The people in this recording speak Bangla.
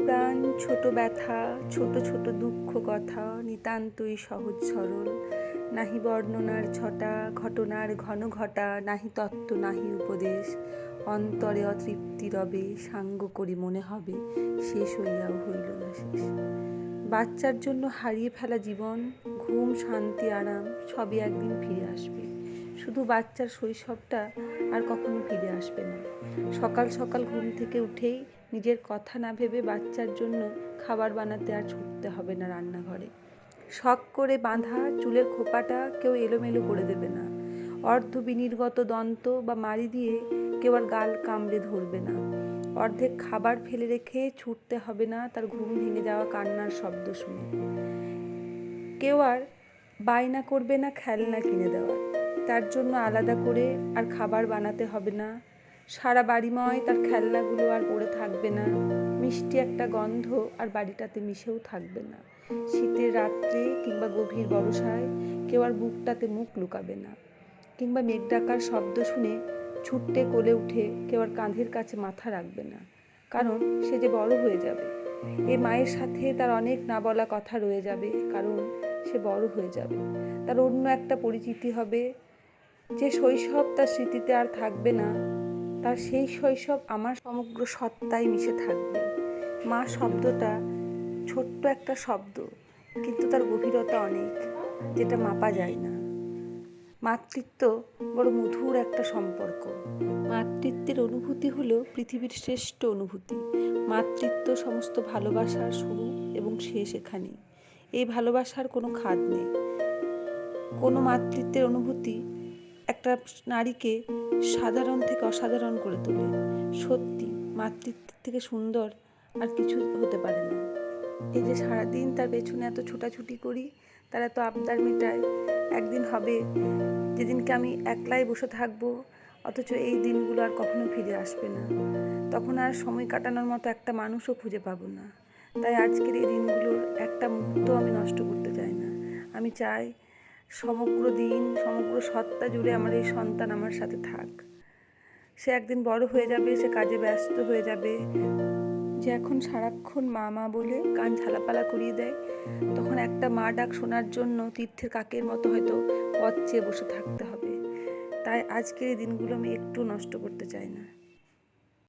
প্রাণ ছোট ব্যথা, ছোট ছোট দুঃখ কথা, নিতান্তই সহজ সরল। নাহি বর্ণনার ছটা, ঘটনার ঘন ঘটা, নাহি তত্ত্ব নাহি উপদেশ। অন্তরে অতৃপ্তি রবে, সাঙ্গ করি মনে হবে, শেষ হইয়াও হইল না শেষ। বাচ্চার জন্য হারিয়ে ফেলা জীবন, ঘুম, শান্তি, আরাম সবই একদিন ফিরে আসবে। শুধু বাচ্চার শৈশবটা আর কখনো ফিরে আসবে না। সকাল সকাল ঘুম থেকে উঠেই নিজের কথা না ভেবে বাচ্চার জন্য খাবার বানাতে আর ছুটতে হবে না রান্নাঘরে। শখ করে বাঁধা চুলের খোপাটা কেউ এলোমেলো করে দেবে না। অর্ধ বিনির্গত দন্ত বা মাড়ি দিয়ে কেউ আর গাল কামড়ে ধরবে না। অর্ধেক খাবার ফেলে রেখে ছুটতে হবে না তার ঘুম ভেঙে যাওয়া কান্নার শব্দ শুনে। কেউ আর বায়না করবে না খেলনা কিনে দেওয়ার, তার জন্য আলাদা করে আর খাবার বানাতে হবে না। সারা বাড়িময় তার খেলনাগুলো আর পড়ে থাকবে না। মিষ্টি একটা গন্ধ আর বাড়িটাতে মিশেও থাকবে না। শীতের রাত্রে কিংবা গভীর বর্ষায় কেউ আর বুকটাতে মুখ লুকাবে না। কিংবা মেঘ ডাকার শব্দ শুনে ছুট্টে কোলে উঠে কেউ আর কাঁধের কাছে মাথা রাখবে না, কারণ সে যে বড় হয়ে যাবে। এ মায়ের সাথে তার অনেক না বলা কথা রয়ে যাবে, কারণ সে বড় হয়ে যাবে। তার অন্য একটা পরিচিতি হবে। যে শৈশব তার স্মৃতিতে আর থাকবে না, তার সেই শৈশব আমার সমগ্র সত্তায় মিশে থাকবে। মা শব্দটা ছোট্ট একটা শব্দ, কিন্তু তার গভীরতা অনেক, যেটা মাপা যায় না। মাতৃত্ব বড় মধুর একটা সম্পর্ক। মাতৃত্বের অনুভূতি হলো পৃথিবীর শ্রেষ্ঠ অনুভূতি। মাতৃত্ব সমস্ত ভালোবাসার শুরু এবং শেষ এখানেই। এই ভালোবাসার কোনো খাদ নেই। কোনো মাতৃত্বের অনুভূতি একটা নারীকে সাধারণ থেকে অসাধারণ করে তোলে। সত্যি মাতৃত্বের থেকে সুন্দর আর কিছু হতে পারে না। এই যে সারাদিন তার পেছনে এত ছোটাছুটি করি, তার এত আবদার মেটায়, একদিন হবে যেদিনকে আমি একলাই বসে থাকবো, অথচ এই দিনগুলো আর কখনো ফিরে আসবে না। তখন আর সময় কাটানোর মতো একটা মানুষও খুঁজে পাবো না। তাই আজকের এই দিনগুলোর একটা মুহূর্ত আমি নষ্ট করতে চাই না। আমি চাই সমগ্র দিন, সমগ্র সত্তা জুড়ে আমার এই সন্তান আমার সাথে থাক। সে একদিন বড় হয়ে যাবে, সে কাজে ব্যস্ত হয়ে যাবে। যে এখন সারাক্ষণ মা মা বলে কান ঝালাপালা করিয়ে দেয়, তখন একটা মা ডাক শোনার জন্য তীর্থের কাকের মতো হয়তো পথ চেয়ে বসে থাকতে হবে। তাই আজকের এই দিনগুলো আমি একটু নষ্ট করতে চাই না।